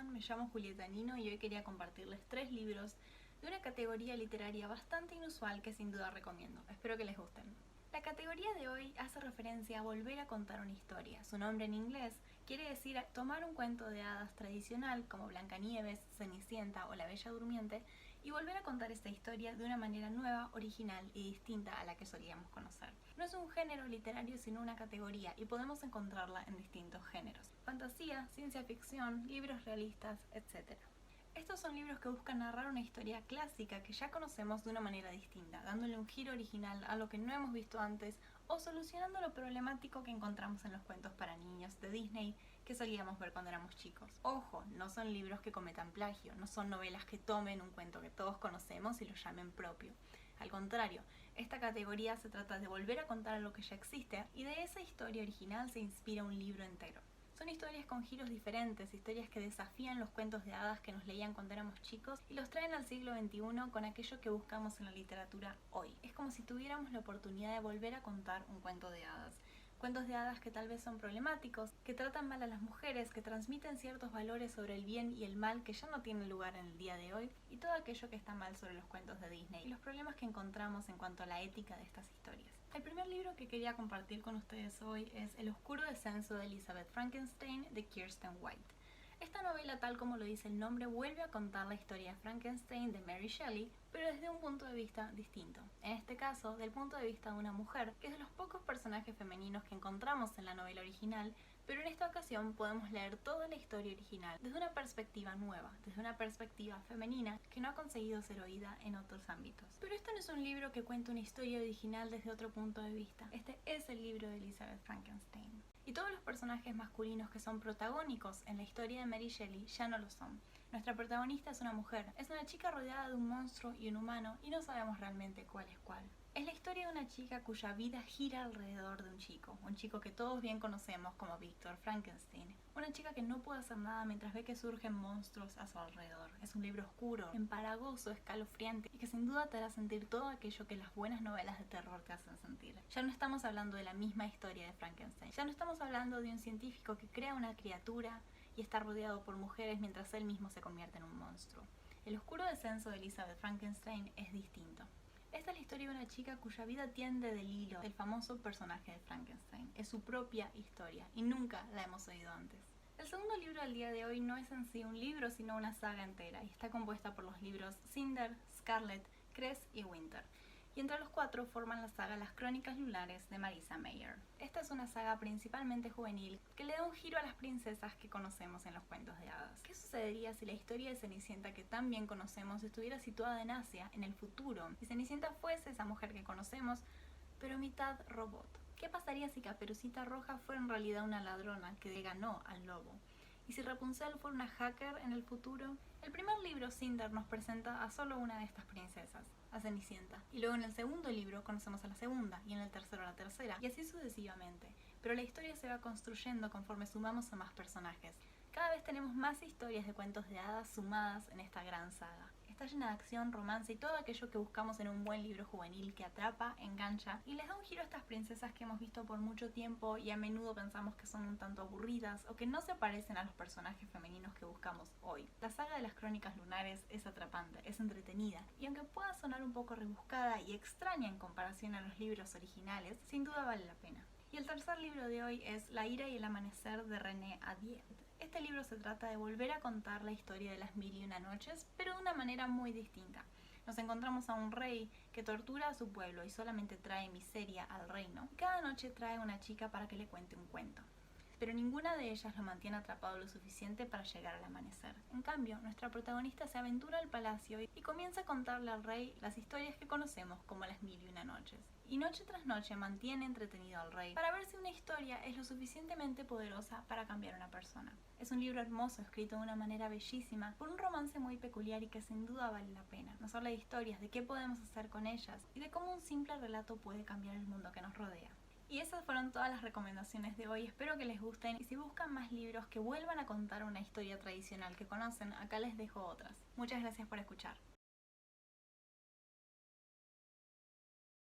están? Me llamo Julieta Nino y hoy quería compartirles 3 libros de una categoría literaria bastante inusual que sin duda recomiendo. Espero que les gusten. La categoría de hoy hace referencia a volver a contar una historia. Su nombre en inglés quiere decir tomar un cuento de hadas tradicional como Blancanieves, Cenicienta o La Bella Durmiente y volver a contar esta historia de una manera nueva, original y distinta a la que solíamos conocer. No es un género literario sino una categoría y podemos encontrarla en distintos géneros: fantasía, ciencia ficción, libros realistas, etc. Estos son libros que buscan narrar una historia clásica que ya conocemos de una manera distinta, dándole un giro original a lo que no hemos visto antes o solucionando lo problemático que encontramos en los cuentos para niños de Disney que solíamos ver cuando éramos chicos. Ojo, no son libros que cometan plagio, no son novelas que tomen un cuento que todos conocemos y lo llamen propio. Al contrario, esta categoría se trata de volver a contar lo que ya existe y de esa historia original se inspira un libro entero. Son historias con giros diferentes, historias que desafían los cuentos de hadas que nos leían cuando éramos chicos y los traen al siglo XXI con aquello que buscamos en la literatura hoy. Es como si tuviéramos la oportunidad de volver a contar un cuento de hadas. Cuentos de hadas que tal vez son problemáticos, que tratan mal a las mujeres, que transmiten ciertos valores sobre el bien y el mal que ya no tienen lugar en el día de hoy, y todo aquello que está mal sobre los cuentos de Disney y los problemas que encontramos en cuanto a la ética de estas historias. El primer libro que quería compartir con ustedes hoy es El oscuro descenso de Elizabeth Frankenstein de Kiersten White. Esta novela, tal como lo dice el nombre, vuelve a contar la historia de Frankenstein de Mary Shelley, pero desde un punto de vista distinto. En este caso, del punto de vista de una mujer, que es de los pocos personajes femeninos que encontramos en la novela original, pero en esta ocasión podemos leer toda la historia original desde una perspectiva nueva, desde una perspectiva femenina que no ha conseguido ser oída en otros ámbitos. Pero esto no es un libro que cuenta una historia original desde otro punto de vista. Este es el libro de Elizabeth Frankenstein. Y todos los personajes masculinos que son protagónicos en la historia de Mary Shelley ya no lo son. Nuestra protagonista es una mujer, es una chica rodeada de un monstruo y un humano y no sabemos realmente cuál es cuál. Es la historia de una chica cuya vida gira alrededor de un chico que todos bien conocemos como Víctor Frankenstein. Una chica que no puede hacer nada mientras ve que surgen monstruos a su alrededor. Es un libro oscuro, empalagoso, escalofriante y que sin duda te hará sentir todo aquello que las buenas novelas de terror te hacen sentir. Ya no estamos hablando de la misma historia de Frankenstein, ya no estamos hablando de un científico que crea una criatura y está rodeado por mujeres mientras él mismo se convierte en un monstruo. El oscuro descenso de Elizabeth Frankenstein es distinto. Esta es la historia de una chica cuya vida tiende del hilo del famoso personaje de Frankenstein. Es su propia historia y nunca la hemos oído antes. El segundo libro del día de hoy no es en sí un libro, sino una saga entera y está compuesta por los libros Cinder, Scarlet, Cress y Winter. Y entre los 4 forman la saga Las Crónicas Lunares de Marissa Meyer. Esta es una saga principalmente juvenil que le da un giro a las princesas que conocemos en los cuentos de hadas. ¿Qué sucedería si la historia de Cenicienta que tan bien conocemos estuviera situada en Asia, en el futuro, y Cenicienta fuese esa mujer que conocemos, pero mitad robot? ¿Qué pasaría si Caperucita Roja fuera en realidad una ladrona que le ganó al lobo? ¿Y si Rapunzel fuera una hacker en el futuro? El primer libro, Cinder, nos presenta a solo una de estas princesas, a Cenicienta. Y luego en el segundo libro conocemos a la segunda, y en el tercero a la tercera, y así sucesivamente. Pero la historia se va construyendo conforme sumamos a más personajes. Cada vez tenemos más historias de cuentos de hadas sumadas en esta gran saga. Está llena de acción, romance y todo aquello que buscamos en un buen libro juvenil que atrapa, engancha y les da un giro a estas princesas que hemos visto por mucho tiempo y a menudo pensamos que son un tanto aburridas o que no se parecen a los personajes femeninos que buscamos hoy. La saga de las Crónicas Lunares es atrapante, es entretenida y aunque pueda sonar un poco rebuscada y extraña en comparación a los libros originales, sin duda vale la pena. Y el tercer libro de hoy es La ira y el amanecer de René Adier. Este libro se trata de volver a contar la historia de las 1001 noches, pero de una manera muy distinta. Nos encontramos a un rey que tortura a su pueblo y solamente trae miseria al reino. Cada noche trae una chica para que le cuente un cuento, pero ninguna de ellas lo mantiene atrapado lo suficiente para llegar al amanecer. En cambio, nuestra protagonista se aventura al palacio y comienza a contarle al rey las historias que conocemos como las 1001 noches. Y noche tras noche mantiene entretenido al rey para ver si una historia es lo suficientemente poderosa para cambiar a una persona. Es un libro hermoso, escrito de una manera bellísima, por un romance muy peculiar y que sin duda vale la pena. Nos habla de historias, de qué podemos hacer con ellas y de cómo un simple relato puede cambiar el mundo que nos rodea. Y esas fueron todas las recomendaciones de hoy, espero que les gusten y si buscan más libros que vuelvan a contar una historia tradicional que conocen, acá les dejo otras. Muchas gracias por escuchar.